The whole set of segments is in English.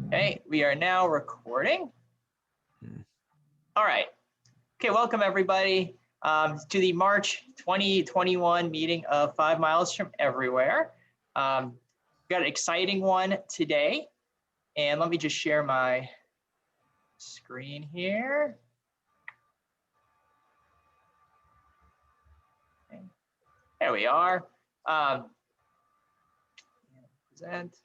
Okay, we are now recording. All right. Okay, welcome everybody to the March 2021 meeting of 5 Miles from Everywhere. We've got an exciting one today, and let me just share my screen here. Okay. There we are. Present.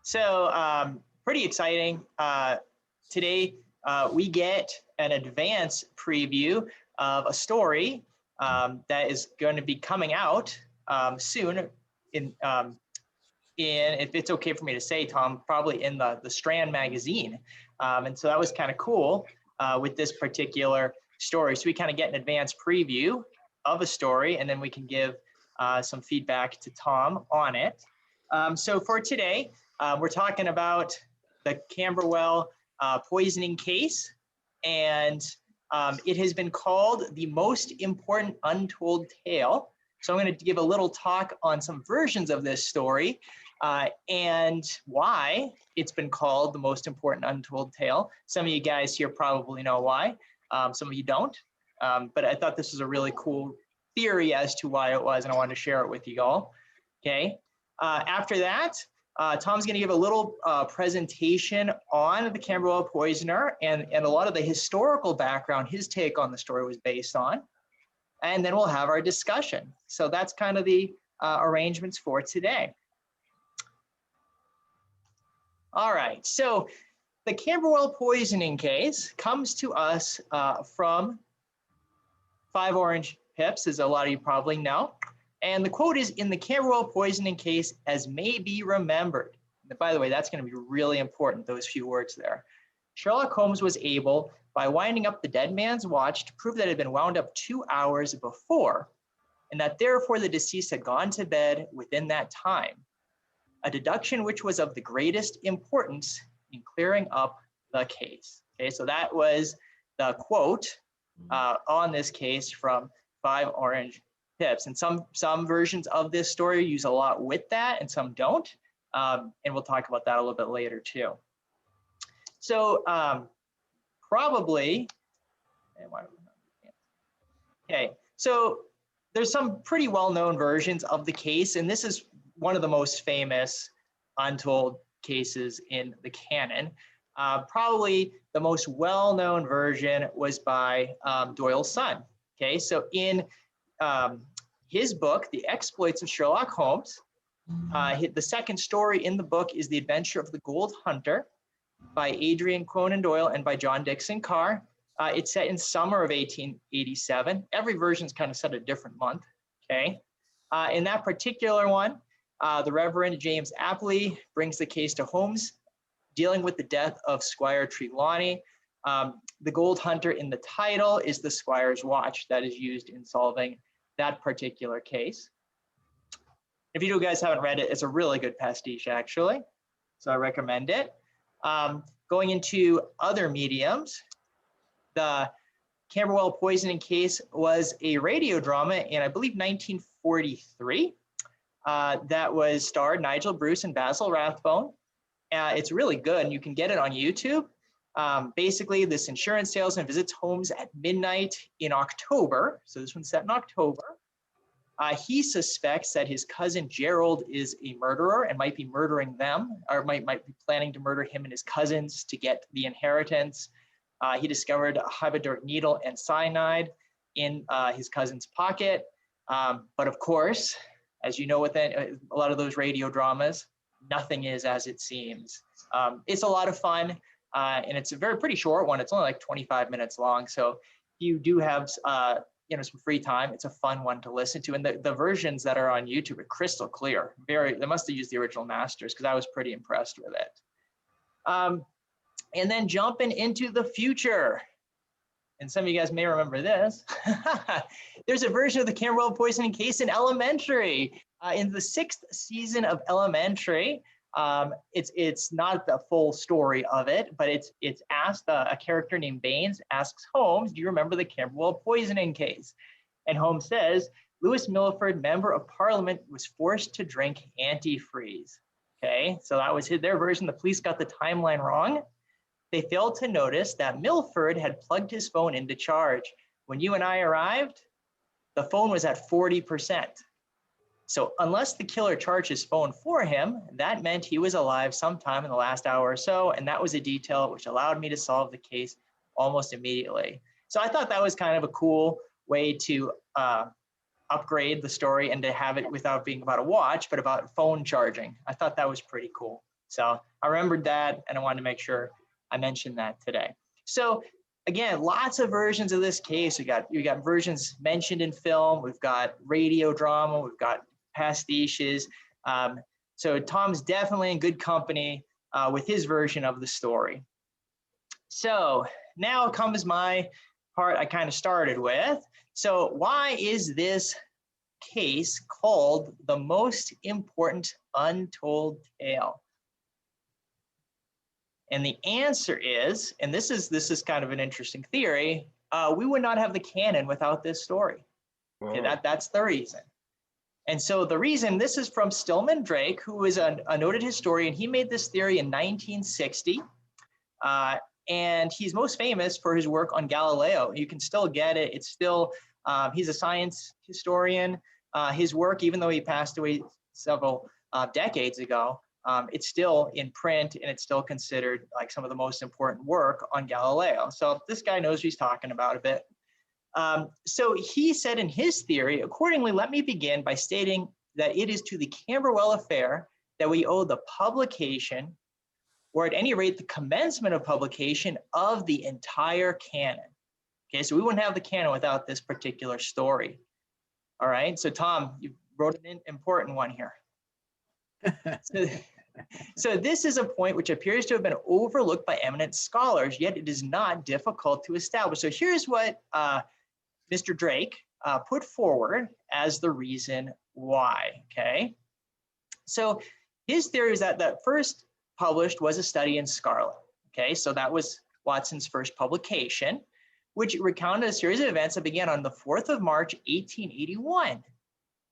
So pretty exciting. Today we get an advance preview of a story that is going to be coming out soon in if it's okay for me to say, Tom, probably in the Strand magazine. And so that was kind of cool with this particular story. So we kind of get an advance preview of a story, and then we can give some feedback to Tom on it. So for today, we're talking about the Camberwell poisoning case, and it has been called the most important untold tale. So I'm going to give a little talk on some versions of this story and why it's been called the most important untold tale. Some of you guys here probably know why, some of you don't, but I thought this was a really cool theory as to why it was, and I wanted to share it with you all. Okay. After that, Tom's going to give a little presentation on the Camberwell Poisoner and a lot of the historical background his take on the story was based on. And then we'll have our discussion. So that's kind of the arrangements for today. All right, so the Camberwell poisoning case comes to us from 5 Orange Pips, as a lot of you probably know. And the quote is, "In the Camberwell poisoning case, as may be remembered." And by the way, that's going to be really important, those few words there. "Sherlock Holmes was able, by winding up the dead man's watch, to prove that it had been wound up 2 hours before, and that therefore the deceased had gone to bed within that time, a deduction which was of the greatest importance in clearing up the case." Okay, so that was the quote on this case from 5 Orange Pips. And some versions of this story use a lot with that, and some don't. And we'll talk about that a little bit later too. So probably, okay, so there's some pretty well-known versions of the case, and this is one of the most famous untold cases in the canon. Probably the most well-known version was by Doyle's son. Okay, so in his book, The Exploits of Sherlock Holmes, the second story in the book is The Adventure of the Gold Hunter by Adrian Conan Doyle and by John Dixon Carr. It's set in summer of 1887. Every version's kind of set a different month, okay? In that particular one, the Reverend James Apley brings the case to Holmes, dealing with the death of Squire Trelawney. The Gold Hunter in the title is the Squire's watch that is used in solving that particular case. If you guys haven't read it, it's a really good pastiche, actually. So I recommend it. Going into other mediums, the Camberwell poisoning case was a radio drama in, I believe, 1943. That was starred Nigel Bruce and Basil Rathbone. It's really good, and you can get it on YouTube. Basically, this insurance salesman visits Holmes at midnight in October. So this one's set in October. He suspects that his cousin Gerald is a murderer and might be murdering them, or might be planning to murder him and his cousins to get the inheritance. He discovered a hypodermic needle and cyanide in his cousin's pocket. But of course, as you know, with a lot of those radio dramas, nothing is as it seems. It's a lot of fun. And it's a pretty short one. It's only like 25 minutes long. So if you do have some free time, it's a fun one to listen to. And the versions that are on YouTube are crystal clear. They must have used the original masters, because I was pretty impressed with it. And then jumping into the future. And some of you guys may remember this. There's a version of the Camberwell poisoning case in Elementary. In the 6th season of Elementary, it's not the full story of it, but it's asked, a character named Baines asks Holmes, "Do you remember the Camberwell poisoning case?" And Holmes says, Lewis Milford, member of parliament, was forced to drink antifreeze. Okay, so that was their version. The police got the timeline wrong. They failed to notice that Milford had plugged his phone into charge. When you and I arrived, the phone was at 40%. So unless the killer charged his phone for him, that meant he was alive sometime in the last hour or so. And that was a detail which allowed me to solve the case almost immediately. So I thought that was kind of a cool way to upgrade the story and to have it without being about a watch, but about phone charging. I thought that was pretty cool. So I remembered that, and I wanted to make sure I mentioned that today. So again, lots of versions of this case. We got versions mentioned in film. We've got radio drama. We've got pastiches. So Tom's definitely in good company with his version of the story. So now comes my part I kind of started with. So why is this case called the most important untold tale? And the answer is, and this is kind of an interesting theory, we would not have the canon without this story. Okay, that's the reason. And so the reason, this is from Stillman Drake, who is a noted historian. He made this theory in 1960. And he's most famous for his work on Galileo. You can still get it. It's still, he's a science historian. His work, even though he passed away several decades ago, it's still in print, and it's still considered like some of the most important work on Galileo. So this guy knows what he's talking about a bit. So he said in his theory, accordingly, let me begin by stating that it is to the Camberwell affair that we owe the publication, or at any rate, the commencement of publication of the entire canon. Okay, so we wouldn't have the canon without this particular story. All right, so Tom, you wrote an important one here. So this is a point which appears to have been overlooked by eminent scholars, yet it is not difficult to establish. So here's what Mr. Drake put forward as the reason why, okay? So his theory is that first published was a study in scarlet, okay? So that was Watson's first publication, which recounted a series of events that began on the 4th of March, 1881,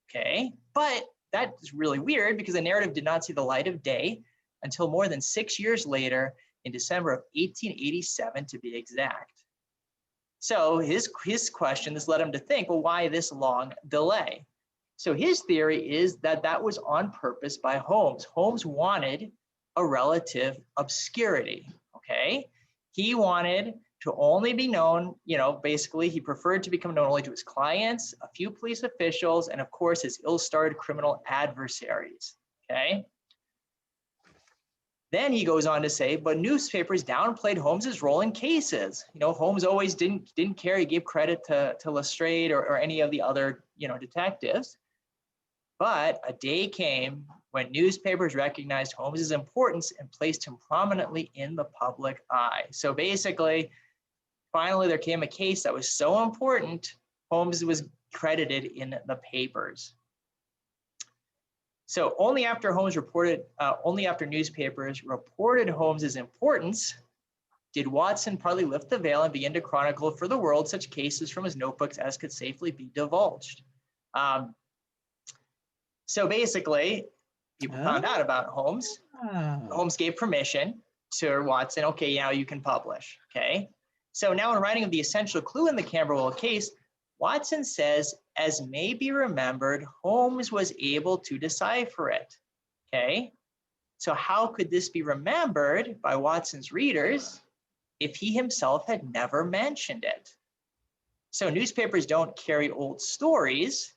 okay? But that is really weird because the narrative did not see the light of day until more than 6 years later, in December of 1887 to be exact. So his question, this led him to think, well, why this long delay? So his theory is that was on purpose by Holmes. Holmes wanted a relative obscurity, okay? He wanted to only be known, basically he preferred to become known only to his clients, a few police officials, and of course his ill-starred criminal adversaries, okay? Then he goes on to say, but newspapers downplayed Holmes's role in cases. Holmes always didn't care. He gave credit to Lestrade or any of the other, detectives. But a day came when newspapers recognized Holmes's importance and placed him prominently in the public eye. So basically, finally, there came a case that was so important, Holmes was credited in the papers. So only after newspapers reported Holmes's importance did Watson partly lift the veil and begin to chronicle for the world such cases from his notebooks as could safely be divulged. So basically, people found out about Holmes. Holmes gave permission to Watson. Okay, now you can publish. Okay. So now in writing of the essential clue in the Camberwell case, Watson says, as may be remembered, Holmes was able to decipher it. Okay. So how could this be remembered by Watson's readers if he himself had never mentioned it? So newspapers don't carry old stories.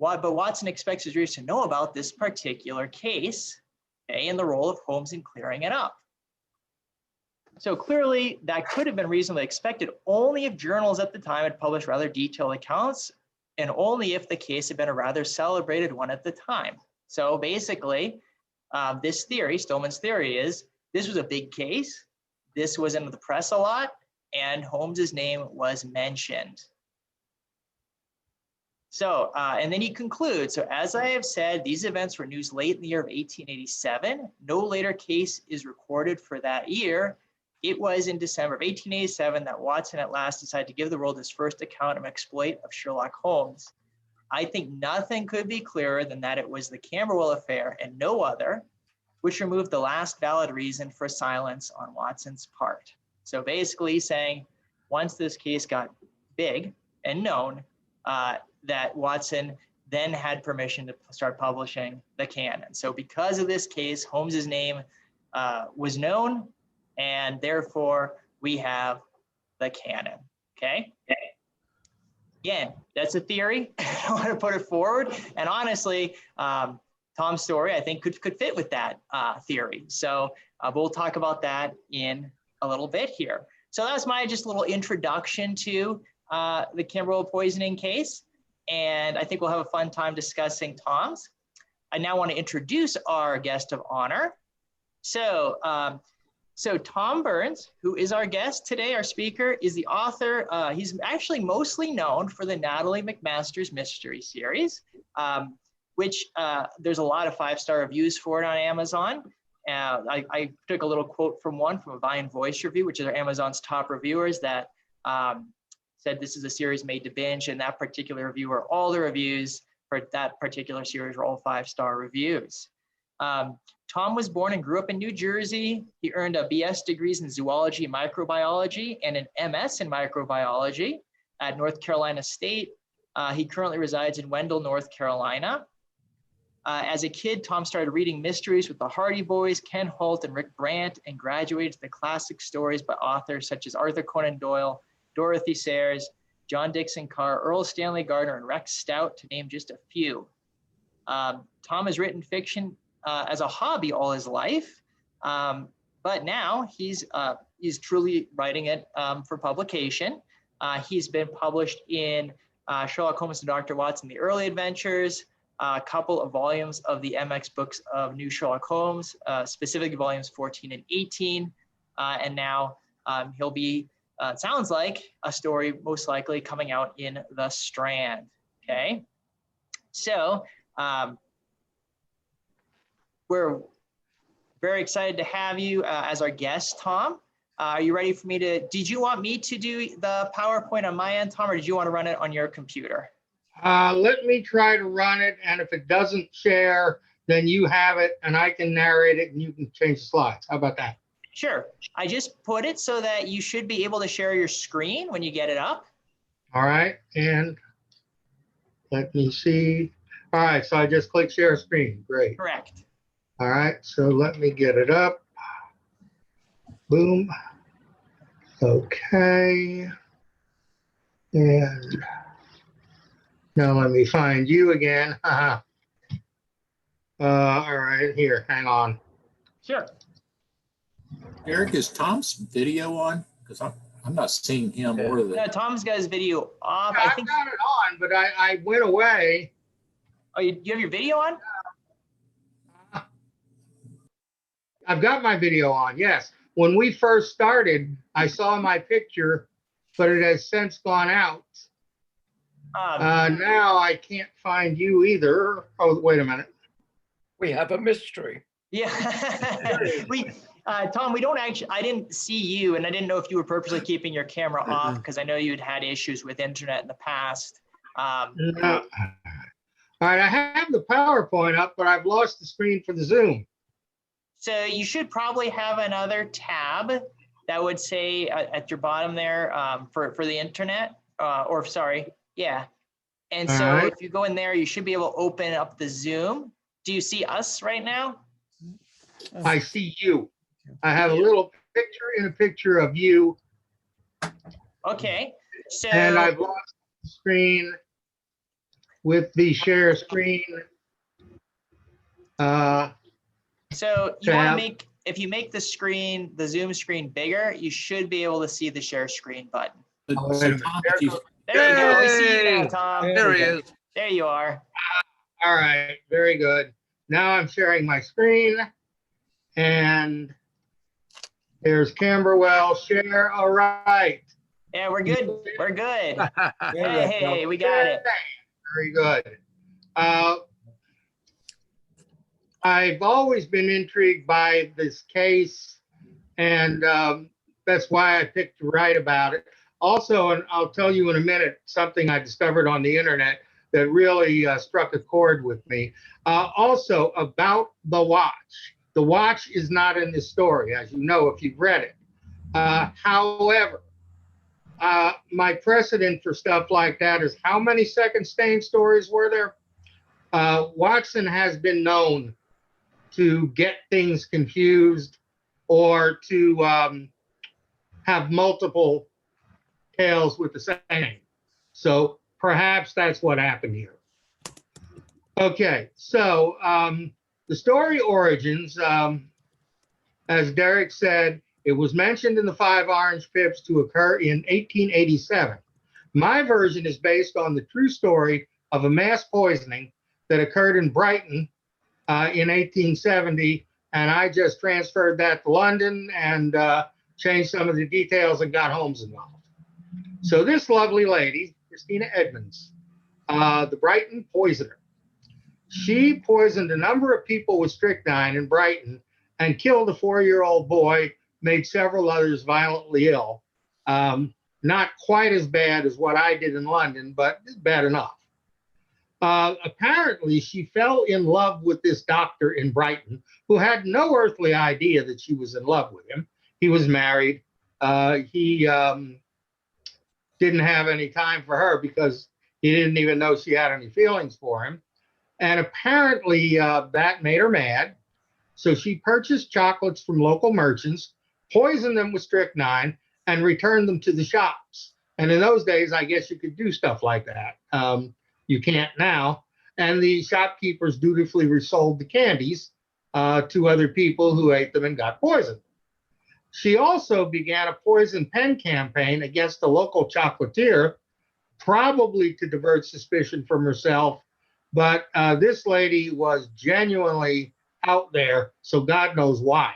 But Watson expects his readers to know about this particular case, okay, and the role of Holmes in clearing it up. So clearly that could have been reasonably expected only if journals at the time had published rather detailed accounts and only if the case had been a rather celebrated one at the time. So basically, this theory, Stillman's theory, is this was a big case, this was in the press a lot, and Holmes's name was mentioned. So, and then he concludes, so as I have said, these events were news late in the year of 1887. No later case is recorded for that year. It was in December of 1887 that Watson at last decided to give the world his first account of exploit of Sherlock Holmes. I think nothing could be clearer than that it was the Camberwell affair and no other, which removed the last valid reason for silence on Watson's part. So basically saying, once this case got big and known, that Watson then had permission to start publishing the canon. So because of this case, Holmes's name was known, and therefore we have the canon, okay? Again, that's a theory. I want to put it forward. And honestly, Tom's story, I think, could fit with that theory. So we'll talk about that in a little bit here. So that's my just little introduction to the Camberwell poisoning case. And I think we'll have a fun time discussing Tom's. I now want to introduce our guest of honor. So, Tom Burns, who is our guest today, our speaker, is the author. He's actually mostly known for the Natalie McMaster's Mystery Series, which there's a lot of 5-star reviews for it on Amazon. I took a little quote from a Vine Voice review, which is Amazon's top reviewers, that said this is a series made to binge, and that particular reviewer, all the reviews for that particular series were all 5-star reviews. Tom was born and grew up in New Jersey. He earned a BS degrees in zoology and microbiology and an MS in microbiology at North Carolina State. He currently resides in Wendell, North Carolina. As a kid, Tom started reading mysteries with the Hardy Boys, Ken Holt, and Rick Brandt, and graduated to the classic stories by authors such as Arthur Conan Doyle, Dorothy Sayers, John Dixon Carr, Earl Stanley Gardner, and Rex Stout, to name just a few. Tom has written fiction as a hobby all his life, but now he's truly writing it for publication. He's been published in Sherlock Holmes and Dr. Watson, The Early Adventures, a couple of volumes of the MX books of New Sherlock Holmes, specifically volumes 14 and 18. And now he'll be, sounds like, a story most likely coming out in the Strand, okay? So we're very excited to have you as our guest, Tom. Are you ready for me to, did you want me to do the PowerPoint on my end, Tom, or did you want to run it on your computer? Let me try to run it, and if it doesn't share, then you have it, and I can narrate it, and you can change the slides. How about that? Sure. I just put it so that you should be able to share your screen when you get it up. All right, and let me see. All right, so I just click share screen. Great. Correct. All right, so let me get it up. Boom. Okay. And now let me find you again. All right, here, hang on. Sure. Eric, is Tom's video on? Because I'm not seeing him or the. No, Tom's got his video off. Yeah, I've got it on, but I went away. Oh, you have your video on? I've got my video on, yes. When we first started, I saw my picture, but it has since gone out. Now I can't find you either. Oh, wait a minute. We have a mystery. Yeah. Tom, we don't actually, I didn't see you, and I didn't know if you were purposely keeping your camera off, because I know you'd had issues with internet in the past. No. All right, I have the PowerPoint up, but I've lost the screen for the Zoom. So you should probably have another tab that would say at your bottom there for the internet, or sorry, yeah. And so right. if you go in there, you should be able to open up the Zoom. Do you see us right now? I see you. I have a little picture in a picture of you. Okay. So And I've lost the screen with the share screen. So you want to tab. make, if you make the screen, the Zoom screen bigger, you should be able to see the share screen button. Oh, So wait a Tom, minute. There you go. We see you now, Yay! Tom. There he is. There you are. All right, very good. Now I'm sharing my screen, and there's Camberwell share. All right. Yeah, we're good. We're good. Hey, we got it. Very good. I've always been intrigued by this case, and that's why I picked to write about it. Also, and I'll tell you in a minute, something I discovered on the internet that really struck a chord with me. Also, about the watch. The watch is not in this story, as you know, if you've read it. However, my precedent for stuff like that is how many second stain stories were there? Watson has been known to get things confused or to have multiple tales with the same. So perhaps that's what happened here. Okay, so the story origins, as Derek said, it was mentioned in the Five Orange Pips to occur in 1887. My version is based on the true story of a mass poisoning that occurred in Brighton in 1870, and I just transferred that to London and changed some of the details and got Holmes involved. So this lovely lady, Christina Edmonds, the Brighton Poisoner, she poisoned a number of people with strychnine in Brighton and killed a 4-year-old boy, made several others violently ill. Not quite as bad as what I did in London, but bad enough. Apparently, she fell in love with this doctor in Brighton who had no earthly idea that she was in love with him. He was married. He didn't have any time for her because he didn't even know she had any feelings for him. And apparently that made her mad. So she purchased chocolates from local merchants, poisoned them with strychnine, and returned them to the shops. And in those days, I guess you could do stuff like that. You can't now. And the shopkeepers dutifully resold the candies to other people who ate them and got poisoned. She also began a poison pen campaign against the local chocolatier, probably to divert suspicion from herself. But this lady was genuinely out there, so God knows why.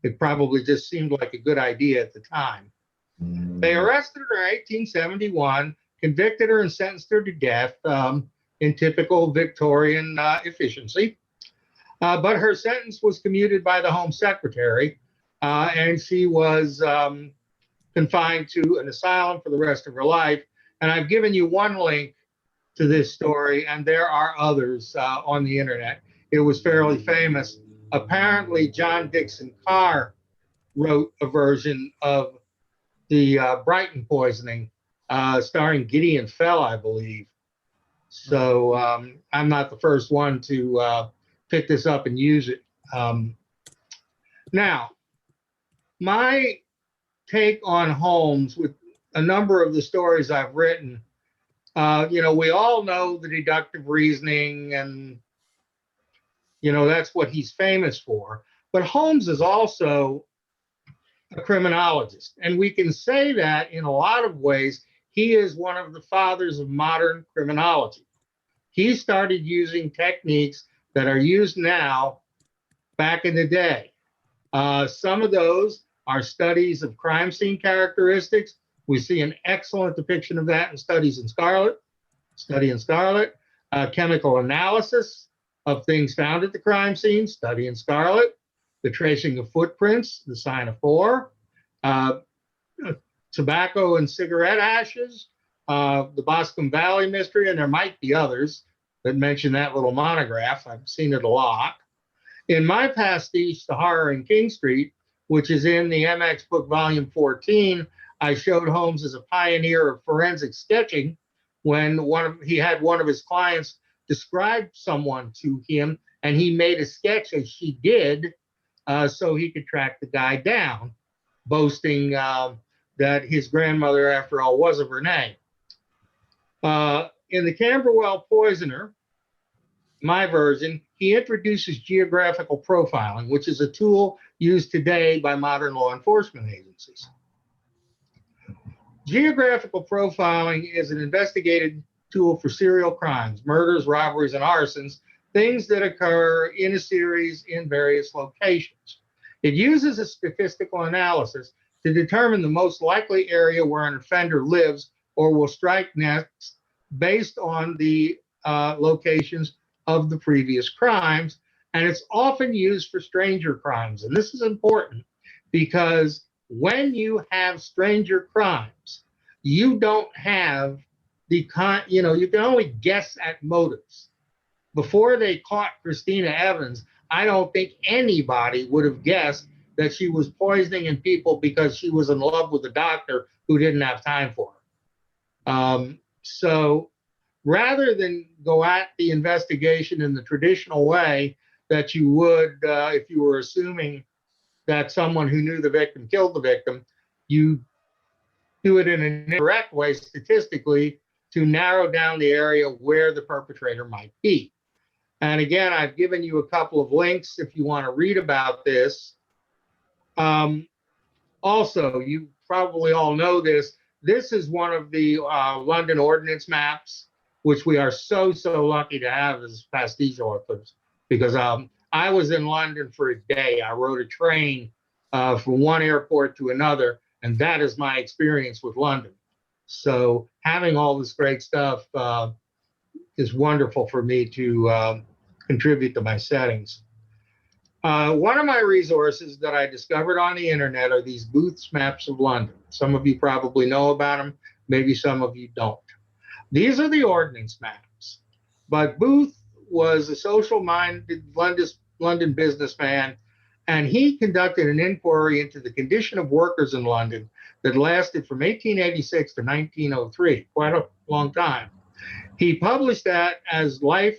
It probably just seemed like a good idea at the time. They arrested her in 1871, convicted her and sentenced her to death in typical Victorian efficiency. But her sentence was commuted by the Home Secretary, and she was confined to an asylum for the rest of her life. And I've given you one link to this story, and there are others on the internet. It was fairly famous. Apparently, John Dixon Carr wrote a version of the Brighton poisoning, starring Gideon Fell, I believe. So I'm not the first one to pick this up and use it. Now, my take on Holmes with a number of the stories I've written, we all know the deductive reasoning and, that's what he's famous for. But Holmes is also a criminologist. And we can say that in a lot of ways, he is one of the fathers of modern criminology. He started using techniques that are used now back in the day. Some of those are studies of crime scene characteristics. We see an excellent depiction of that in Study in Scarlet, chemical analysis of things found at the crime scene, Study in Scarlet, the tracing of footprints, the sign of 4, tobacco and cigarette ashes, the Boscombe Valley mystery, and there might be others that mention that little monograph. I've seen it a lot. In my pastiche, The Horror in King Street, which is in the MX book, volume 14, I showed Holmes as a pioneer of forensic sketching when he had one of his clients describe someone to him, and he made a sketch as she did so he could track the guy down, boasting that his grandmother, after all, was of her name. In the Camberwell Poisoner, my version, he introduces geographical profiling, which is a tool used today by modern law enforcement agencies. Geographical profiling is an investigative tool for serial crimes, murders, robberies, and arsons, things that occur in a series in various locations. It uses a statistical analysis to determine the most likely area where an offender lives or will strike next based on the locations of the previous crimes. And it's often used for stranger crimes. And this is important because when you have stranger crimes, you don't have you can only guess at motives. Before they caught Christina Evans, I don't think anybody would have guessed that she was poisoning people because she was in love with a doctor who didn't have time for her. So rather than go at the investigation in the traditional way that you would if you were assuming that someone who knew the victim killed the victim, you do it in an indirect way statistically to narrow down the area where the perpetrator might be. And again, I've given you a couple of links if you want to read about this. Also, you probably all know this. This is one of the London Ordinance maps, which we are so lucky to have as pastiche authors, because I was in London for a day. I rode a train from one airport to another, and that is my experience with London. So having all this great stuff is wonderful for me to contribute to my settings. One of my resources that I discovered on the internet are these Booth's Maps of London. Some of you probably know about them, maybe some of you don't. These are the ordnance maps, but Booth was a social-minded London businessman, and he conducted an inquiry into the condition of workers in London that lasted from 1886 to 1903, quite a long time. He published that as Life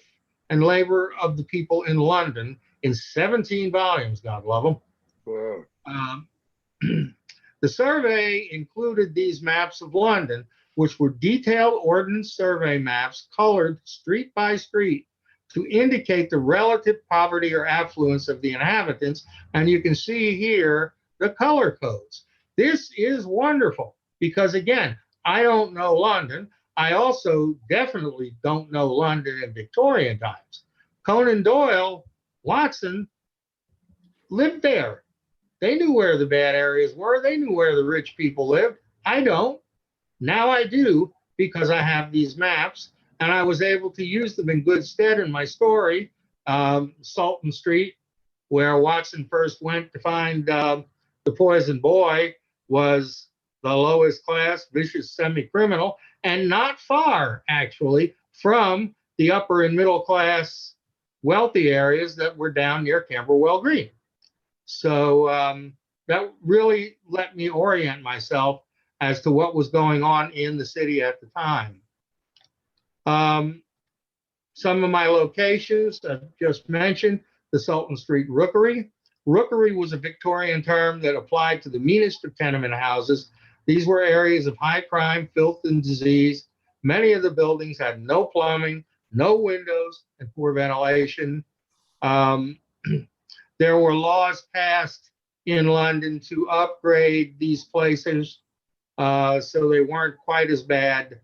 and Labor of the People in London in 17 volumes, God love him. Wow. The survey included these maps of London, which were detailed ordnance survey maps colored street by street to indicate the relative poverty or affluence of the inhabitants. And you can see here the color codes. This is wonderful because, again, I don't know London. I also definitely don't know London in Victorian times. Conan Doyle, Watson lived there. They knew where the bad areas were. They knew where the rich people lived. I don't. Now I do, because I have these maps, and I was able to use them in good stead in my story. Sultan Street, where Watson first went to find the poisoned boy, was the lowest class, vicious semi-criminal, and not far, actually, from the upper and middle class wealthy areas that were down near Camberwell Green. So that really let me orient myself as to what was going on in the city at the time. Some of my locations I've just mentioned, the Sultan Street Rookery. Rookery was a Victorian term that applied to the meanest of tenement houses. These were areas of high crime, filth, and disease. Many of the buildings had no plumbing, no windows, and poor ventilation. There were laws passed in London to upgrade these places so they weren't quite as bad,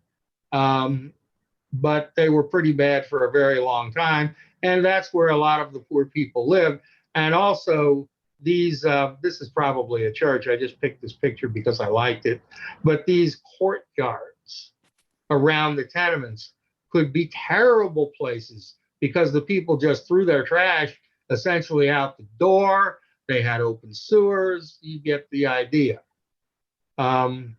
but they were pretty bad for a very long time. And that's where a lot of the poor people lived. And also these, this is probably a church. I just picked this picture because I liked it. But these courtyards around the tenements could be terrible places because the people just threw their trash essentially out the door. They had open sewers. You get the idea. Another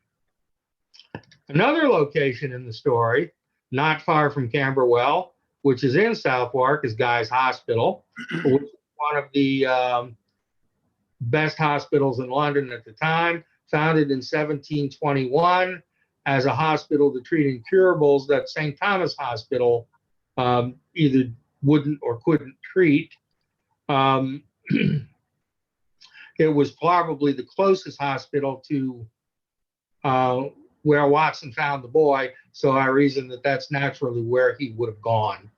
location in the story, not far from Camberwell, which is in Southwark, is Guy's Hospital, which is one of the best hospitals in London at the time, founded in 1721 as a hospital to treat incurables that St. Thomas Hospital either wouldn't or couldn't treat. It was probably the closest hospital to where Watson found the boy, so I reason that that's naturally where he would have gone.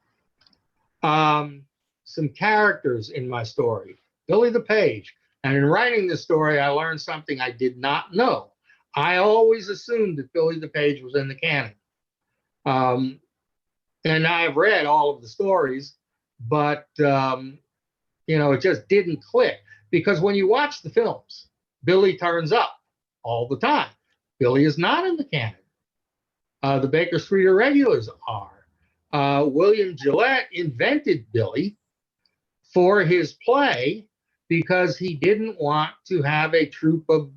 Some characters in my story. Billy the Page. And in writing this story, I learned something I did not know. I always assumed that Billy the Page was in the canon. And I've read all of the stories, but it just didn't click. Because when you watch the films, Billy turns up all the time. Billy is not in the canon. The Baker Street Irregulars are. William Gillette invented Billy for his play because he didn't want to have a troop of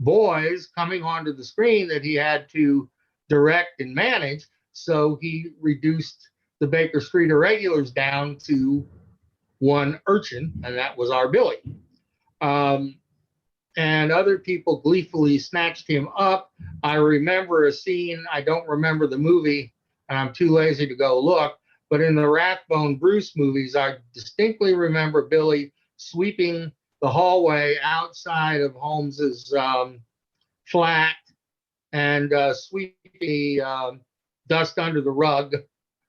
boys coming onto the screen that he had to direct and manage. So he reduced the Baker Street Irregulars down to one urchin, and that was our Billy. And other people gleefully snatched him up. I remember a scene, I don't remember the movie, and I'm too lazy to go look, but in the Rathbone Bruce movies, I distinctly remember Billy sweeping the hallway outside of Holmes's flat and sweeping the dust under the rug,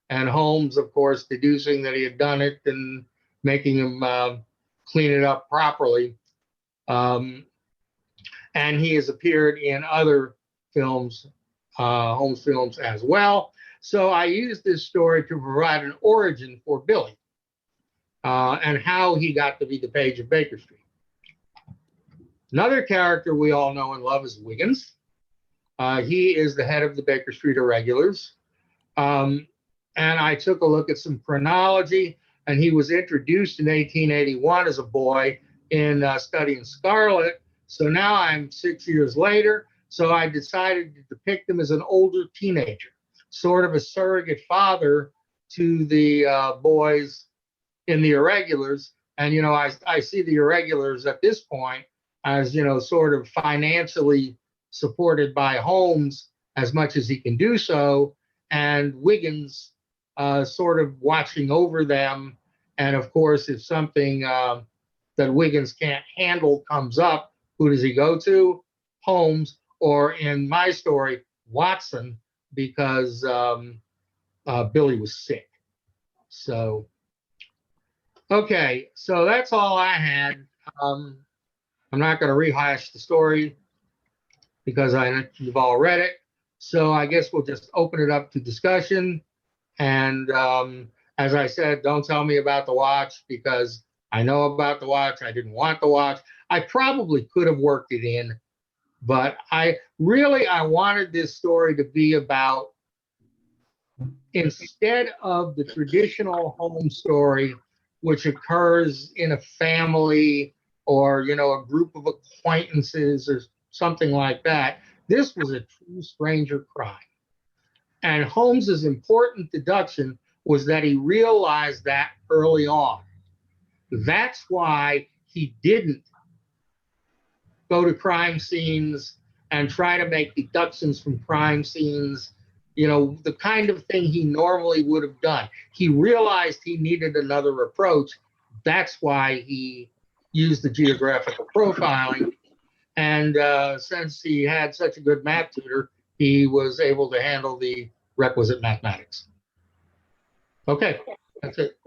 and Holmes, of course, deducing that he had done it and making him clean it up properly. And he has appeared in other films, Holmes films as well. So I used this story to provide an origin for Billy and how he got to be the Page of Baker Street. Another character we all know and love is Wiggins. He is the head of the Baker Street Irregulars. And I took a look at some chronology, and he was introduced in 1881 as a boy in Study in Scarlet. So now I'm 6 years later, so I decided to depict him as an older teenager, sort of a surrogate father to the boys in the Irregulars. And, you know, I see the Irregulars at this point as, you know, sort of financially supported by Holmes as much as he can do so, and Wiggins sort of watching over them. And of course, if something that Wiggins can't handle comes up, who does he go to? Holmes, or in my story, Watson, because Billy was sick. So, okay, so that's all I had. I'm not going to rehash the story because you've all read it. So I guess we'll just open it up to discussion. And as I said, don't tell me about the watch because I know about the watch. I didn't want the watch. I probably could have worked it in, but I wanted this story to be about, instead of the traditional home story, which occurs in a family or, you know, a group of acquaintances or something like that, this was a true stranger crime. And Holmes's important deduction was that he realized that early on. That's why he didn't go to crime scenes and try to make deductions from crime scenes, you know, the kind of thing he normally would have done. He realized he needed another approach. That's why he used the geographical profiling. And since he had such a good math tutor, he was able to handle the requisite mathematics. Okay, that's it.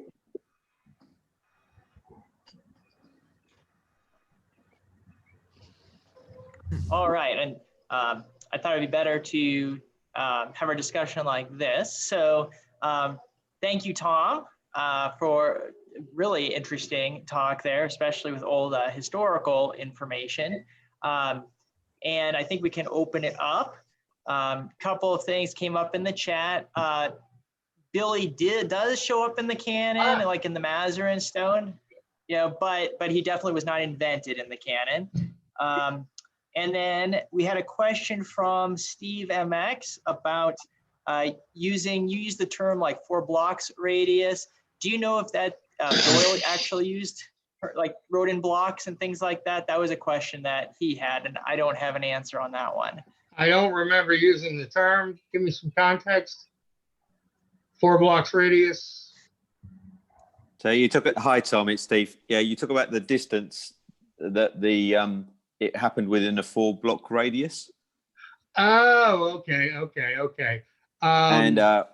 All right, and I thought it'd be better to have a discussion like this. So thank you, Tom, for really interesting talk there, especially with all the historical information. And I think we can open it up. Couple of things came up in the chat. Billy does show up in the canon, like in the Mazarin Stone, you know, but he definitely was not invented in the canon. And then we had a question from Steve MX about you used the term like 4 blocks radius. Do you know if that Doyle actually used, like wrote in blocks and things like that? That was a question that he had, and I don't have an answer on that one. I don't remember using the term. Give me some context. 4 blocks radius. So you took it. Hi, Tom. It's Steve. Yeah, you talk about the distance that it happened within a 4-block radius. Oh, okay. And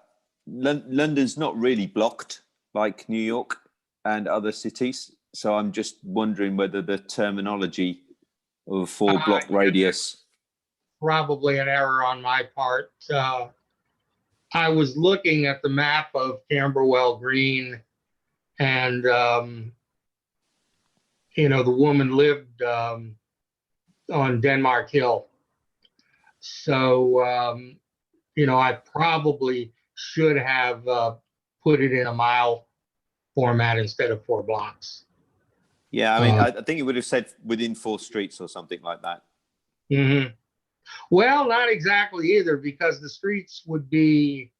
London's not really blocked like New York and other cities. So I'm just wondering whether the terminology of 4-block radius. Probably an error on my part. I was looking at the map of Camberwell Green, and you know, the woman lived on Denmark Hill. So you know, I probably should have put it in a mile format instead of 4 blocks. Yeah, I mean, I think it would have said within 4 streets or something like that. Mhm. Well, not exactly either, because the streets would be,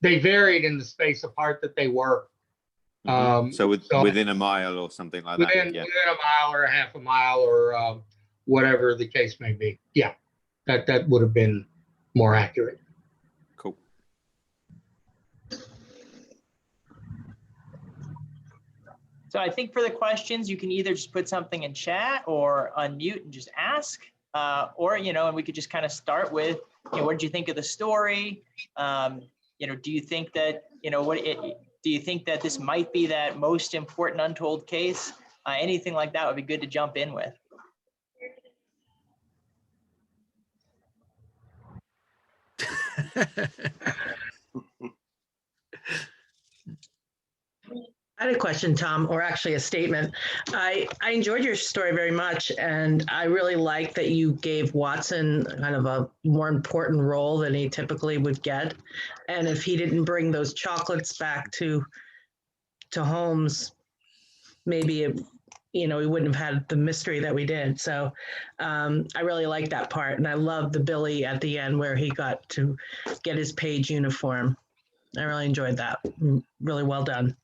they varied in the space apart that they were. So so within a mile or something like that. within Yeah. a mile or a half a mile or whatever the case may be. Yeah, that would have been more accurate. Cool. So I think for the questions, you can either just put something in chat or unmute and just ask, or, and we could just kind of start with, what did you think of the story? Do you think that, do you think that this might be that most important untold case? Anything like that would be good to jump in with. I had a question, Tom, or actually a statement. I enjoyed your story very much, and I really like that you gave Watson kind of a more important role than he typically would get. And if he didn't bring those chocolates back to Holmes, maybe we wouldn't have had the mystery that we did. So I really like that part, and I love the Billy at the end where he got to get his page uniform. I really enjoyed that. Really well done.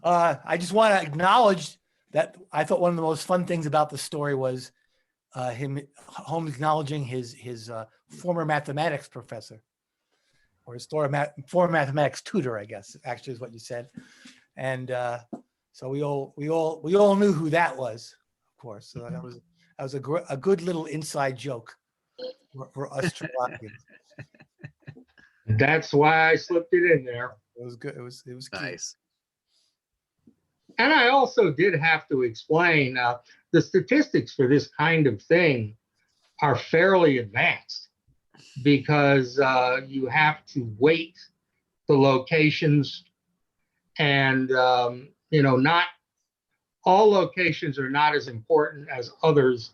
I just want to acknowledge that I thought one of the most fun things about the story was Holmes acknowledging his former mathematics professor, or his former mathematics tutor, I guess, actually is what you said. And so we all knew who that was, of course. So that was a good little inside joke for us Sherlockians. That's why I slipped it in there. It was good. It was Nice. And I also did have to explain the statistics for this kind of thing are fairly advanced, because you have to weight the locations, and not all locations are not as important as others.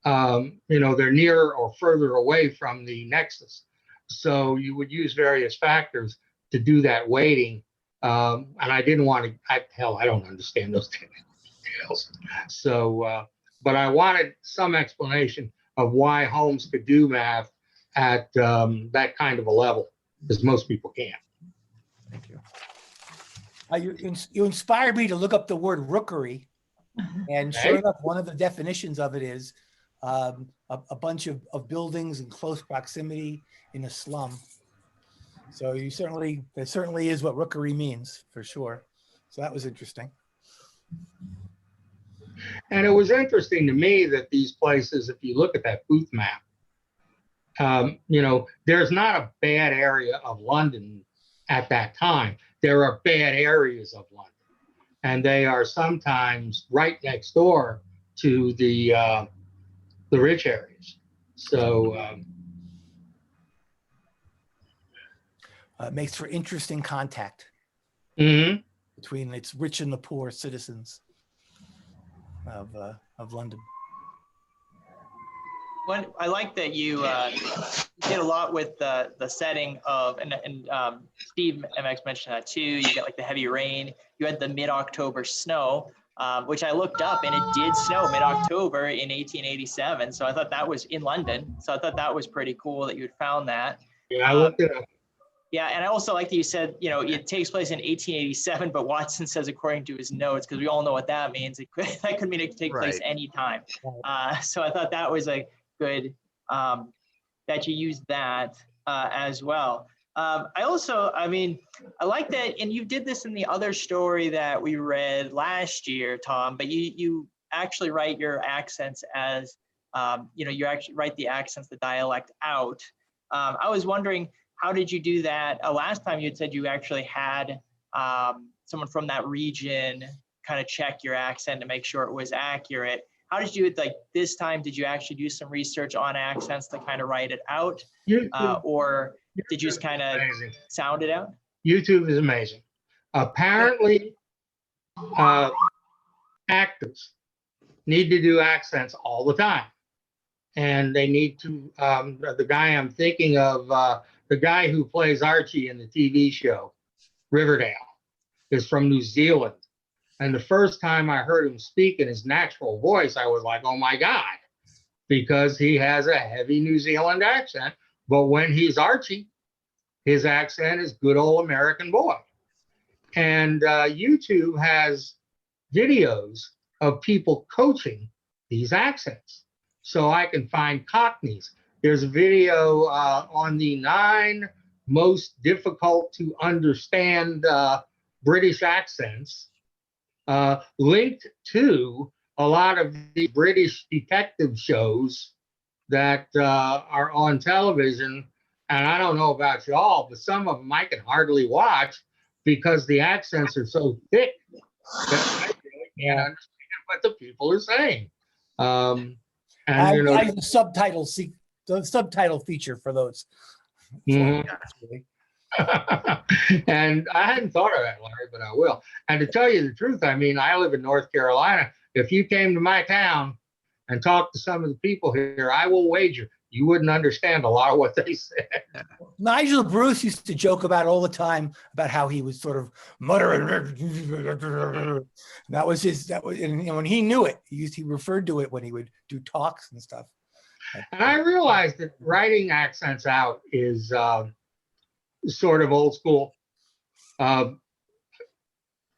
They're nearer or further away from the nexus, so you would use various factors to do that weighting. And I didn't want to, I don't understand those details. So, but I wanted some explanation of why Holmes could do math at that kind of a level, because most people can't. Thank you. You inspired me to look up the word rookery, and sure enough, one of the definitions of it is a bunch of buildings in close proximity in a slum. So it certainly is what rookery means, for sure. So that was interesting. And it was interesting to me that these places, if you look at that booth map, there's not a bad area of London at that time. There are bad areas of London, and they are sometimes right next door to the rich areas. So It makes for interesting contact between its rich and the poor citizens of London. I like that you did a lot with the setting of, and Steve MX mentioned that too. You got like the heavy rain. You had the mid-October snow, which I looked up, and it did snow mid-October in 1887. So I thought that was in London. So I thought that was pretty cool that you had found that. yeah, I looked it up. Yeah, and I also like that you said, it takes place in 1887, but Watson says, according to his notes, because we all know what that means, that could mean it could take place anytime. So I thought that was a good that you used that as well. I like that, and you did this in the other story that we read last year, Tom, but you actually write your accents as, you actually write the accents, the dialect out. I was wondering, how did you do that? Last time you had said you actually had someone from that region kind of check your accent to make sure it was accurate. How did you do it like this time? Did you actually do some research on accents to kind of write it out? Or did you just kind of sound it out? YouTube is amazing. Apparently, actors need to do accents all the time. and they need to, the guy I'm thinking of, the guy who plays Archie in the TV show, Riverdale, is from New Zealand. And the first time I heard him speak in his natural voice, I was like, oh my God, because he has a heavy New Zealand accent. But when he's Archie, his accent is good old American boy. And YouTube has videos of people coaching these accents. So I can find Cockneys. There's a video on the 9 most difficult to understand British accents, linked to a lot of the British detective shows that are on television. And I don't know about y'all, but some of them I can hardly watch because the accents are so thick that I really can't understand what the people are saying. And you know, I use the subtitle feature for those. and I hadn't thought of that, Larry, but I will. And to tell you the truth, I mean, I live in North Carolina. If you came to my town and talked to some of the people here, I will wager you wouldn't understand a lot of what they said. Nigel Bruce used to joke about all the time about how he was sort of muttering. That was, and when he knew it, he referred to it when he would do talks and stuff. And I realized that writing accents out is sort of old school.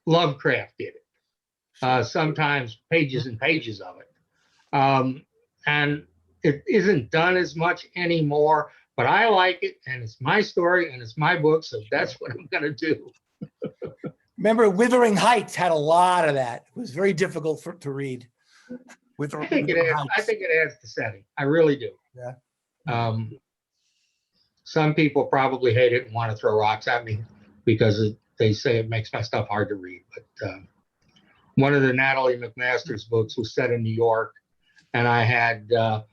Lovecraft did it. Sometimes pages and pages of it. And it isn't done as much anymore, but I like it, and it's my story, and it's my book, so that's what I'm going to do. Remember, Wuthering Heights had a lot of that. It was very difficult to read. I think it adds to setting. I really do. Yeah. Some people probably hate it and want to throw rocks at me because they say it makes my stuff hard to read. But one of the Natalie McMaster's books was set in New York, and I had a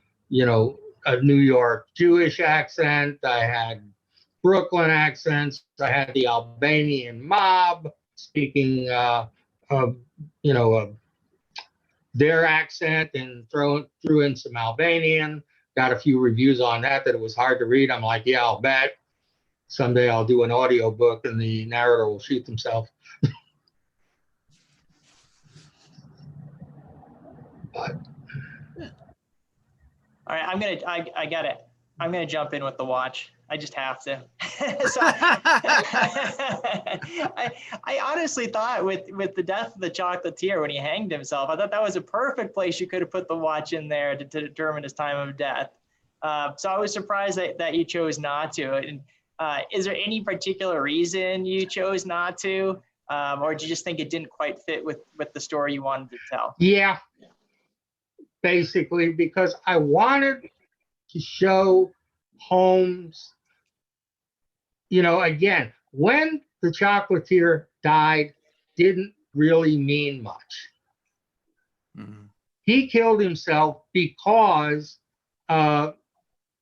New York Jewish accent. I had Brooklyn accents. I had the Albanian mob speaking, their accent, and threw in some Albanian. Got a few reviews on that it was hard to read. I'm like, yeah, I'll bet. Someday I'll do an audio book and the narrator will shoot themselves. But All right, I'm gonna jump in with the watch. I just have to. So, I honestly thought with the death of the chocolatier when he hanged himself, I thought that was a perfect place you could have put the watch in there to determine his time of death. So I was surprised that you chose not to. And is there any particular reason you chose not to, or did you just think it didn't quite fit with the story you wanted to tell? yeah, basically because I wanted to show Holmes, again, when the chocolatier died didn't really mean much. Mm-hmm. He killed himself because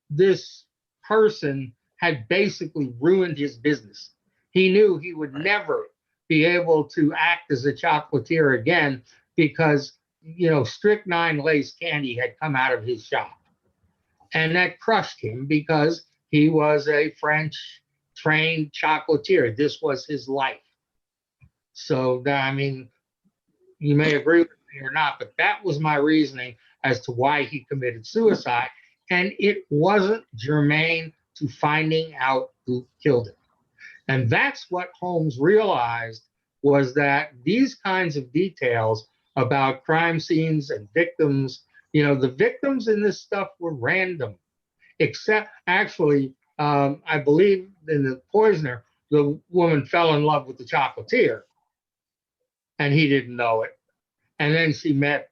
this person had basically ruined his business. He knew he would never be able to act as a chocolatier again because, strychnine laced candy had come out of his shop. And that crushed him because he was a French trained chocolatier. This was his life. So, you may agree with me or not, but that was my reasoning as to why he committed suicide. And it wasn't germane to finding out who killed him. And that's what Holmes realized, was that these kinds of details about crime scenes and victims, the victims in this stuff were random, except actually, I believe in the Poisoner, the woman fell in love with the chocolatier and he didn't know it. And then she met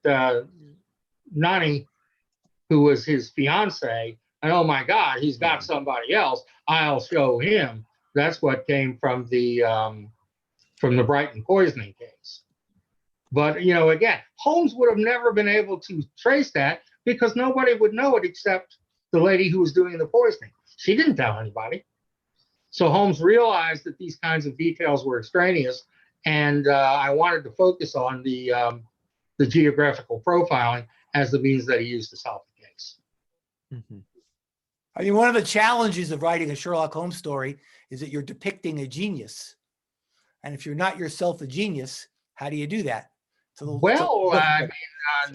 Nani, who was his fiance, and oh my God, he's got somebody else. I'll show him. That's what came from the Brighton poisoning case. But, again, Holmes would have never been able to trace that because nobody would know it except the lady who was doing the poisoning. She didn't tell anybody. So Holmes realized that these kinds of details were extraneous, and I wanted to focus on the geographical profiling as the means that he used to solve the case. I mean, one of the challenges of writing a Sherlock Holmes story is that you're depicting a genius. And if you're not yourself a genius, how do you do that? Well, I mean,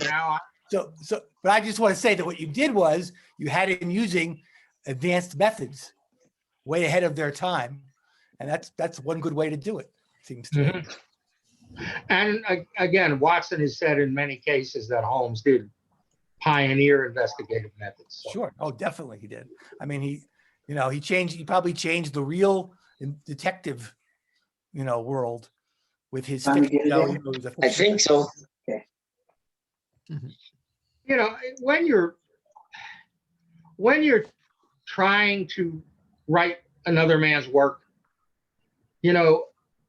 now But I just want to say that what you did was you had him using advanced methods way ahead of their time. And that's one good way to do it, seems to me. And again, Watson has said in many cases that Holmes did pioneer investigative methods. So. Sure. Oh, definitely he did. I mean, he probably changed the real detective, world with his fiction. I think so. Okay. When you're trying to write another man's work,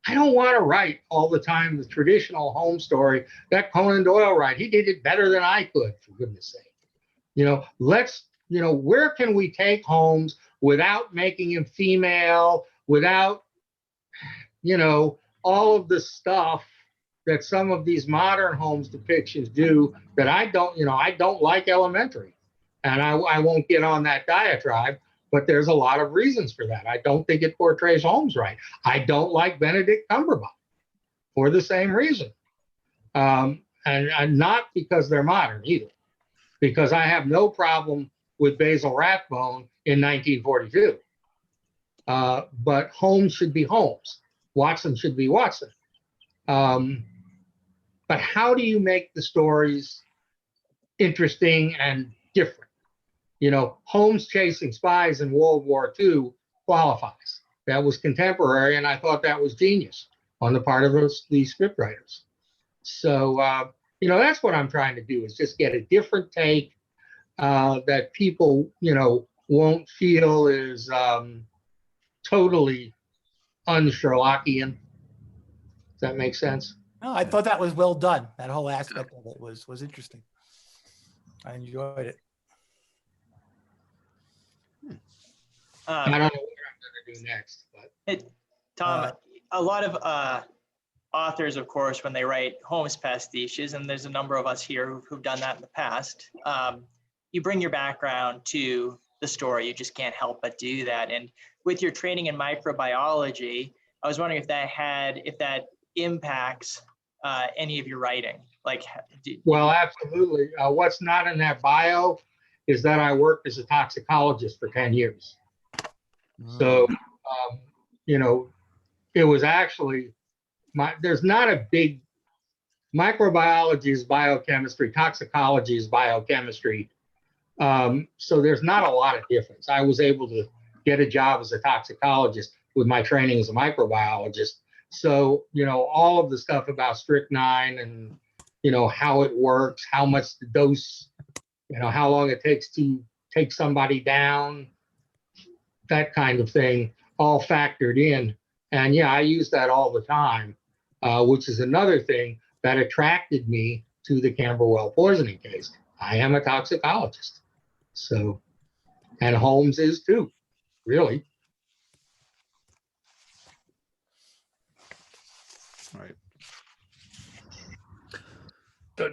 I don't want to write all the time the traditional Holmes story that Conan Doyle wrote. He did it better than I could, for goodness sake. Where can we take Holmes without making him female, without, all of the stuff that some of these modern Holmes depictions do that I don't like Elementary. And I won't get on that diatribe, but there's a lot of reasons for that. I don't think it portrays Holmes right. I don't like Benedict Cumberbatch for the same reason. And not because they're modern either, because I have no problem with Basil Rathbone in 1942. But Holmes should be Holmes. Watson should be Watson. But how do you make the stories interesting and different? Holmes chasing spies in World War II qualifies. That was contemporary, and I thought that was genius on the part of these scriptwriters. So, that's what I'm trying to do, is just get a different take that people, won't feel is totally un-Sherlockian. Does that make sense? No, I thought that was well done. That whole aspect of it was interesting. I enjoyed it. I don't know what I'm going to do next, but Tom, a lot of authors, of course, when they write Holmes pastiches, and there's a number of us here who've done that in the past, you bring your background to the story. You just can't help but do that. And with your training in microbiology, I was wondering if that impacts any of your writing. Well, absolutely. What's not in that bio is that I worked as a toxicologist for 10 years. So, it was actually there's not a big, microbiology is biochemistry, toxicology is biochemistry. So there's not a lot of difference. I was able to get a job as a toxicologist with my training as a microbiologist. So, all of the stuff about strychnine and, how it works, how much the dose, how long it takes to take somebody down, that kind of thing, all factored in. And yeah, I use that all the time, which is another thing that attracted me to the Camberwell poisoning case. I am a toxicologist. So, and Holmes is too, really. Right.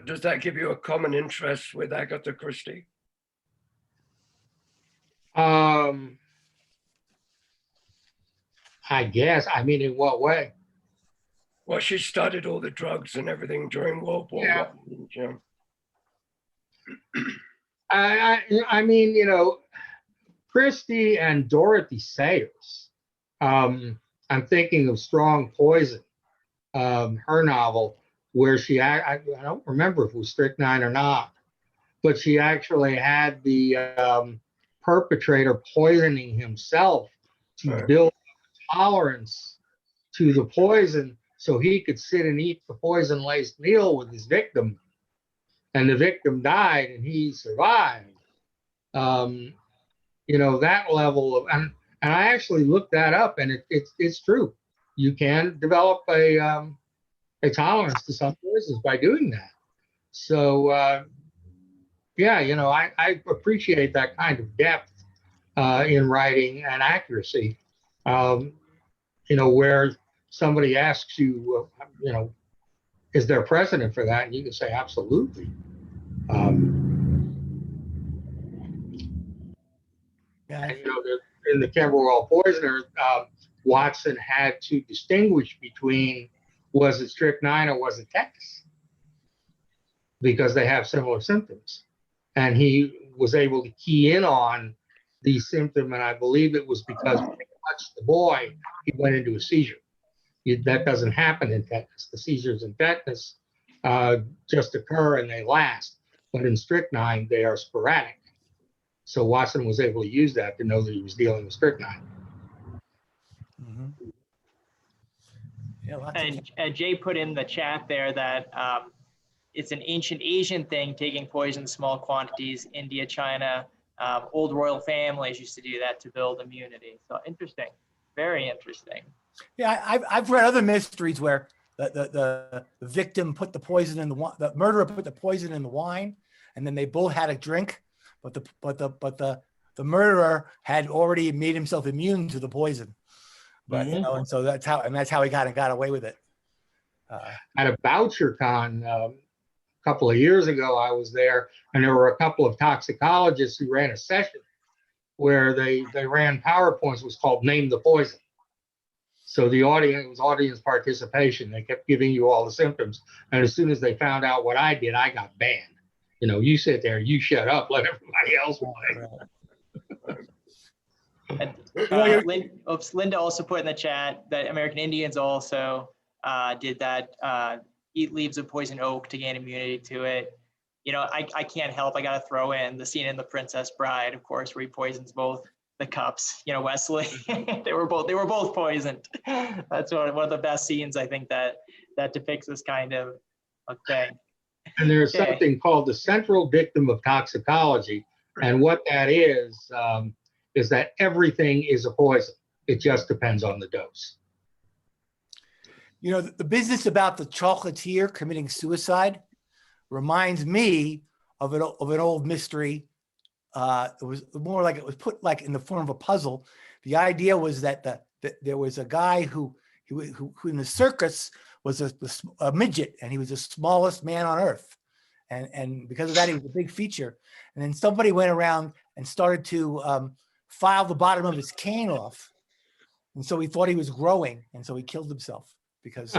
Does that give you a common interest with Agatha Christie? I guess. I mean, in what way? Well, she studied all the drugs and everything during World War I. Yeah. I mean, Christie and Dorothy Sayers. I'm thinking of Strong Poison, her novel, where I don't remember if it was strychnine or not, but she actually had the perpetrator poisoning himself to build tolerance to the poison so he could sit and eat the poison-laced meal with his victim. And the victim died and he survived. That level of, and I actually looked that up, and it's true. You can develop a tolerance to some poisons by doing that. So I appreciate that kind of depth in writing and accuracy. Where somebody asks you, is there precedent for that? And you can say, absolutely. Yeah. And, in the Camberwell Poisoner, Watson had to distinguish between was it strychnine or was it tetanus, because they have similar symptoms. And he was able to key in on the symptom, and I believe it was because when he touched the boy, he went into a seizure. That doesn't happen in tetanus. The seizures in tetanus just occur and they last. But in strychnine, they are sporadic. So Watson was able to use that to know that he was dealing with strychnine. Mhm. Yeah, lots of And Jay put in the chat there that it's an ancient Asian thing, taking poison in small quantities. India, China, old royal families used to do that to build immunity. So interesting, very interesting. Yeah, I've read other mysteries where the victim put the poison in the murderer put the poison in the wine, and then they both had a drink, but the murderer had already made himself immune to the poison. But and so that's how he got away with it. At a BoucherCon a couple of years ago, I was there, and there were a couple of toxicologists who ran a session where they ran PowerPoints. It was called Name the Poison. So it was audience participation. They kept giving you all the symptoms. And as soon as they found out what I did, I got banned. You sit there, you shut up, let everybody else play. And, Linda also put in the chat that American Indians also did that, eat leaves of poison oak to gain immunity to it. I can't help, I got to throw in the scene in The Princess Bride, of course, where he poisons both the cups, Wesley. they were both poisoned. That's one of the best scenes, I think, that depicts this kind of thing. And there's something called the central dictum of toxicology. And what that is that everything is a poison. It just depends on the dose. The business about the chocolatier committing suicide reminds me of an old mystery. It was more like it was put like in the form of a puzzle. The idea was that there was a guy who in the circus was a midget, and he was the smallest man on earth. And because of that, he was a big feature. And then somebody went around and started to file the bottom of his cane off. And so he thought he was growing. And so he killed himself because.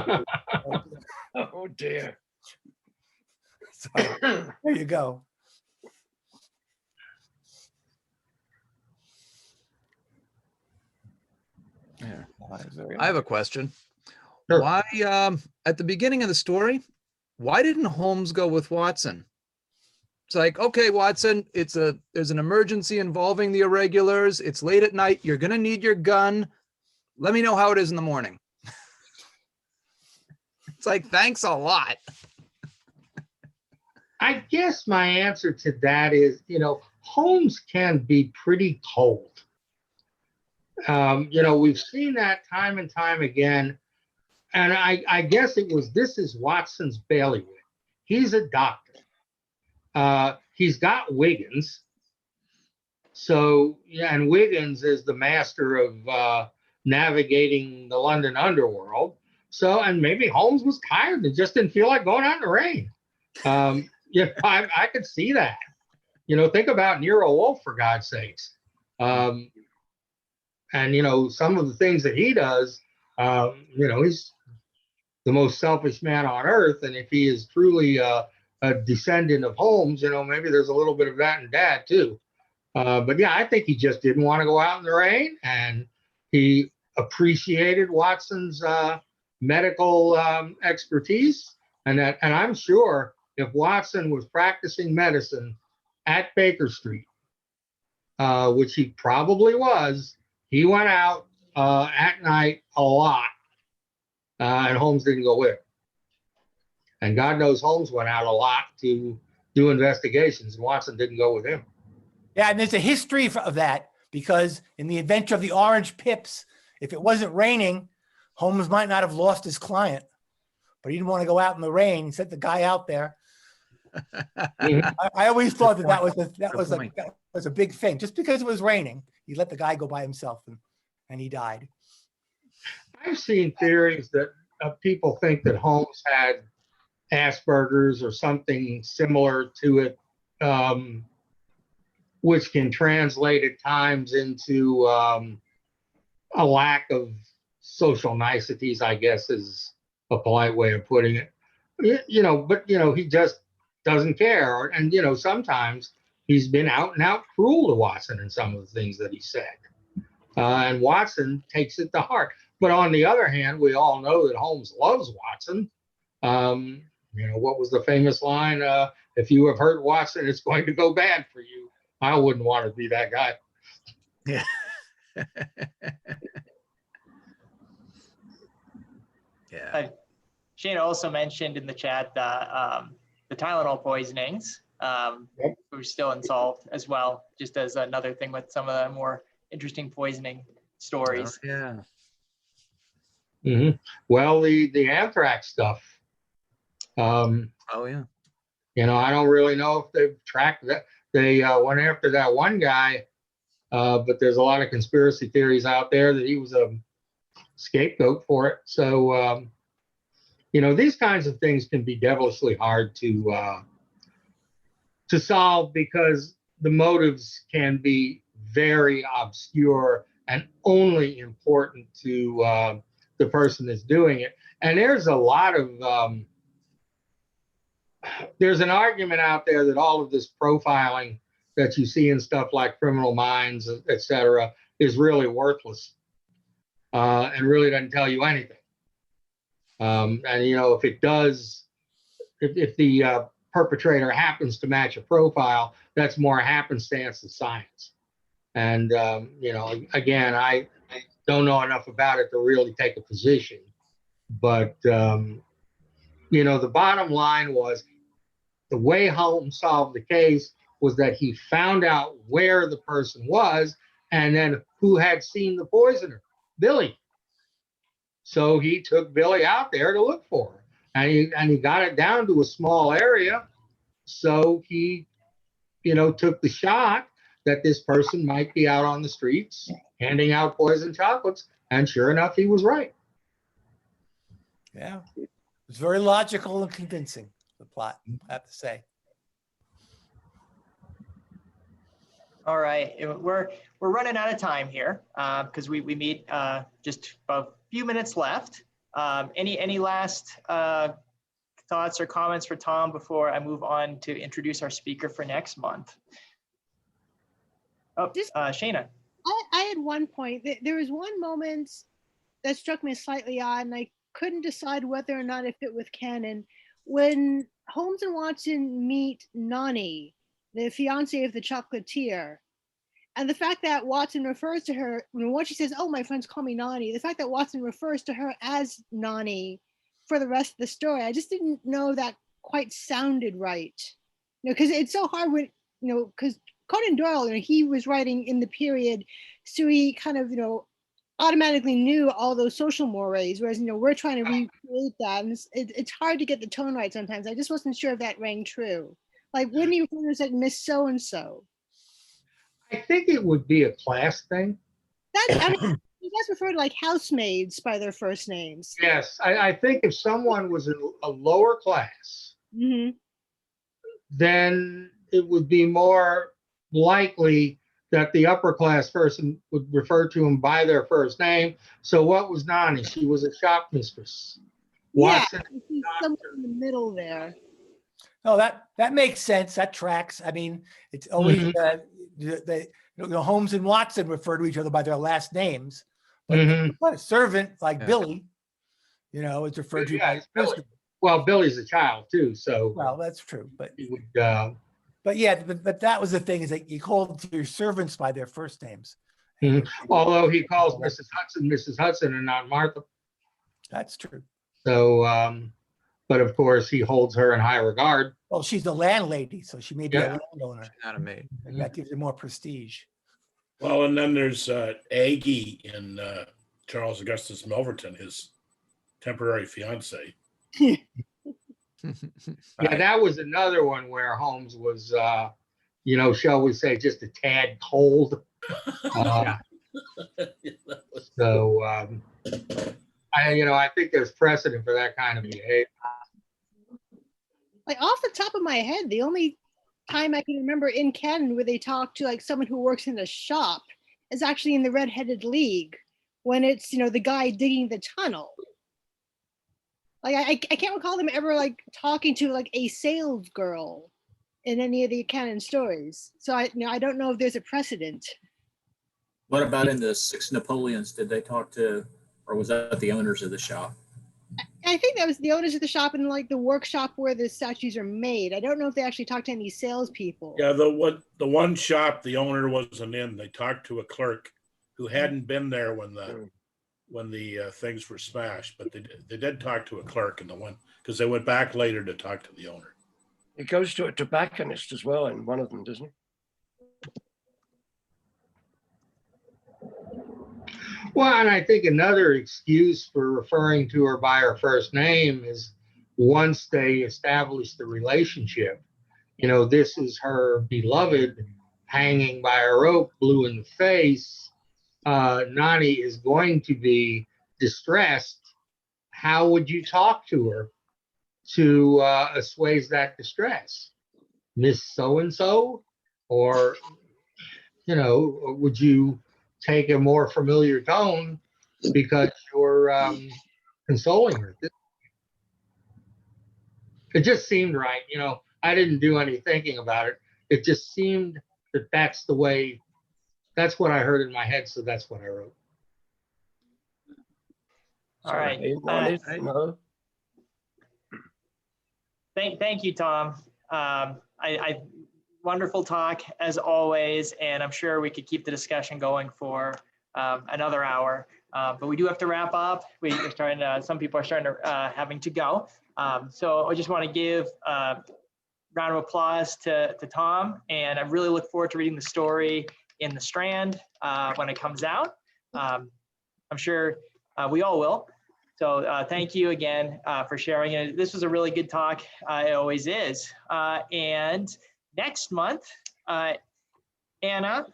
Oh, dear. So there you go. Yeah. I have a question. Sure. Why, at the beginning of the story, why didn't Holmes go with Watson? It's like, okay, Watson, there's an emergency involving the irregulars. It's late at night. You're going to need your gun. Let me know how it is in the morning. It's like, thanks a lot. I guess my answer to that is, Holmes can be pretty cold. We've seen that time and time again. And I guess this is Watson's bailiwick. He's a doctor. He's got Wiggins. So, and Wiggins is the master of navigating the London underworld. So, and maybe Holmes was tired and just didn't feel like going out in the rain. I could see that. Think about Nero Wolfe, for God's sakes. And, some of the things that he does, he's the most selfish man on earth. And if he is truly a descendant of Holmes, maybe there's a little bit of that in Dad too. But yeah, I think he just didn't want to go out in the rain, and he appreciated Watson's medical expertise. And I'm sure if Watson was practicing medicine at Baker Street, which he probably was, he went out at night a lot, and Holmes didn't go with him. And God knows Holmes went out a lot to do investigations, and Watson didn't go with him. Yeah, and there's a history of that, because in the adventure of the Orange Pips, if it wasn't raining, Holmes might not have lost his client, but he didn't want to go out in the rain. He sent the guy out there. I always thought that was a big thing. Just because it was raining, he let the guy go by himself, and he died. I've seen theories that people think that Holmes had Asperger's or something similar to it, which can translate at times into a lack of social niceties, I guess is a polite way of putting it. But he just doesn't care. And sometimes he's been out and out cruel to Watson in some of the things that he said. And Watson takes it to heart. But on the other hand, we all know that Holmes loves Watson. What was the famous line? If you have hurt Watson, it's going to go bad for you. I wouldn't want to be that guy. Yeah. Yeah. Shane also mentioned in the chat the Tylenol poisonings, were still unsolved as well, just as another thing with some of the more interesting poisoning stories. Oh, yeah. Mm-hmm. Well, the anthrax stuff. Oh, yeah. I don't really know if they've tracked that. They went after that one guy, but there's a lot of conspiracy theories out there that he was a scapegoat for it. So, these kinds of things can be devilishly hard to solve because the motives can be very obscure and only important to the person that's doing it. And there's a lot of there's an argument out there that all of this profiling that you see in stuff like Criminal Minds, et cetera, is really worthless and really doesn't tell you anything. And if it does, if the perpetrator happens to match a profile, that's more happenstance than science. And again, I don't know enough about it to really take a position, but the bottom line was the way Holmes solved the case was that he found out where the person was and then who had seen the poisoner, Billy. So he took Billy out there to look for her, and he got it down to a small area. So he, took the shot that this person might be out on the streets handing out poison chocolates, and sure enough, he was right. Yeah, it's very logical and convincing, the plot, I have to say. All right, we're running out of time here because we meet just a few minutes left. Any last thoughts or comments for Tom before I move on to introduce our speaker for next month? Oh, Shayna. I had one point. There was one moment that struck me slightly odd, and I couldn't decide whether or not it fit with canon. When Holmes and Watson meet Nani, the fiancée of the chocolatier, and the fact that Watson refers to her, when she says, "Oh, my friends call me Nani," the fact that Watson refers to her as Nani for the rest of the story, I just didn't know that quite sounded right. Because it's so hard when, because Conan Doyle, he was writing in the period, so he kind of, automatically knew all those social mores, whereas, we're trying to recreate that, and it's hard to get the tone right sometimes. I just wasn't sure if that rang true. Like, wouldn't you refer to like Miss So-and-so? I think it would be a class thing. You guys refer to like housemaids by their first names. Yes, I think if someone was in a lower class, Mm-hmm. then it would be more likely that the upper class person would refer to them by their first name. So what was Nani? She was a shop mistress. Watson, Yeah, somewhere in the middle there. No, that makes sense. That tracks. I mean, it's always Holmes and Watson refer to each other by their last names, but a servant like Billy, is referred to by his first name. Well, Billy's a child too, so well, that's true. But he would. But that was the thing, is that you called your servants by their first names. Although he calls Mrs. Hudson, and not Martha. That's true. So, but of course, he holds her in high regard. Well, she's the landlady, so she may be a landowner. She's not a maid. And that gives her more prestige. Well, and then there's Aggie in Charles Augustus Milverton, his temporary fiance. Yeah, that was another one where Holmes was, shall we say, just a tad cold. So, I think there's precedent for that kind of behavior. Like, off the top of my head, the only time I can remember in canon where they talk to like someone who works in a shop is actually in the Red-Headed League, when it's, you know, the guy digging the tunnel. Like I can't recall them ever like talking to like a sales girl in any of the canon stories. So I don't know if there's a precedent. What about in the Six Napoleons? Did they talk to, or was that the owners of the shop? I think that was the owners of the shop and like the workshop where the statues are made. I don't know if they actually talked to any salespeople. Yeah, the one shop, the owner wasn't in. They talked to a clerk who hadn't been there when the things were smashed, but they did talk to a clerk in the one, because they went back later to talk to the owner. It goes to a tobacconist as well in one of them, doesn't it? Well, and I think another excuse for referring to her by her first name is once they establish the relationship, you know, this is her beloved hanging by a rope, blue in the face. Nani is going to be distressed. How would you talk to her to assuage that distress? Miss so-and-so? Or, you know, would you take a more familiar tone because you're consoling her? It just seemed right. You know, I didn't do any thinking about it. It just seemed that that's the way, that's what I heard in my head. So that's what I wrote. All right. Thank you, Tom. Wonderful talk as always, and I'm sure we could keep the discussion going for another hour. But we do have to wrap up. We're starting to, some people are starting to having to go. So I just want to give a round of applause to Tom, and I really look forward to reading the story in the Strand when it comes out. I'm sure we all will. So thank you again for sharing it. This was a really good talk. It always is. And next month, Anna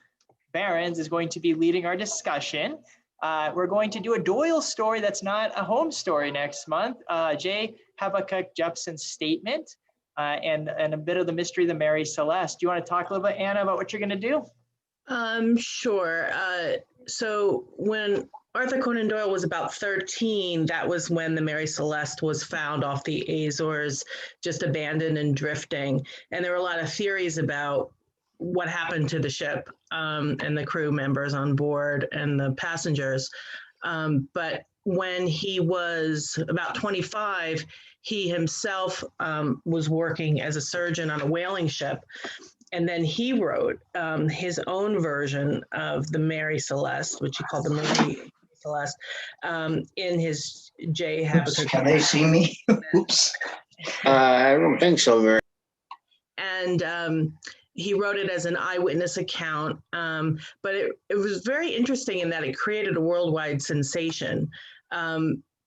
Behrens is going to be leading our discussion. We're going to do a Doyle story that's not a home story next month. J. Habakkuk Jepson's statement and a bit of the mystery of the Mary Celeste. Do you want to talk a little bit, Anna, about what you're going to do? Sure. So when Arthur Conan Doyle was about 13, that was when the Mary Celeste was found off the Azores, just abandoned and drifting. And there were a lot of theories about what happened to the ship and the crew members on board and the passengers. But when he was about 25, he himself was working as a surgeon on a whaling ship. And then he wrote his own version of the Mary Celeste, which he called the Mary Celeste, in his J. Habakkuk. Can they see me? Oops. I don't think so, Mary. And he wrote it as an eyewitness account, but it was very interesting in that it created a worldwide sensation.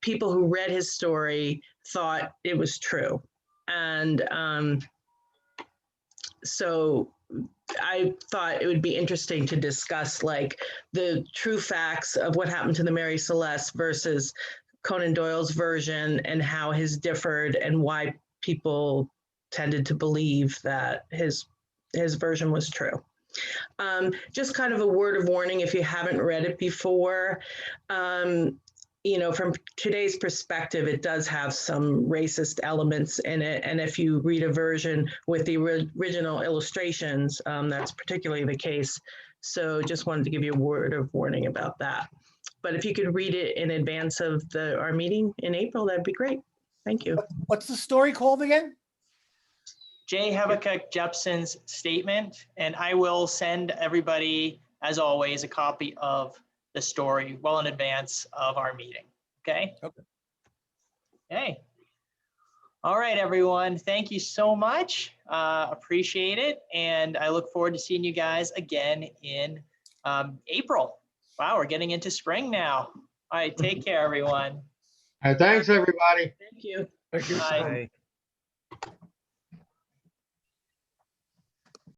People who read his story thought it was true. And so I thought it would be interesting to discuss like the true facts of what happened to the Mary Celeste versus Conan Doyle's version and how his differed and why people tended to believe that his version was true. Just kind of a word of warning if you haven't read it before. You know, from today's perspective, it does have some racist elements in it. And if you read a version with the original illustrations, that's particularly the case. So just wanted to give you a word of warning about that. But if you could read it in advance of our meeting in April, that'd be great. Thank you. What's the story called again? J. Habakkuk Jepson's statement, and I will send everybody, as always, a copy of the story well in advance of our meeting. Okay? Okay. Okay. All right, everyone. Thank you so much. Appreciate it. And I look forward to seeing you guys again in April. Wow, we're getting into spring now. All right, take care, everyone. Thanks, everybody. Thank you. Thank you. Bye. Bye.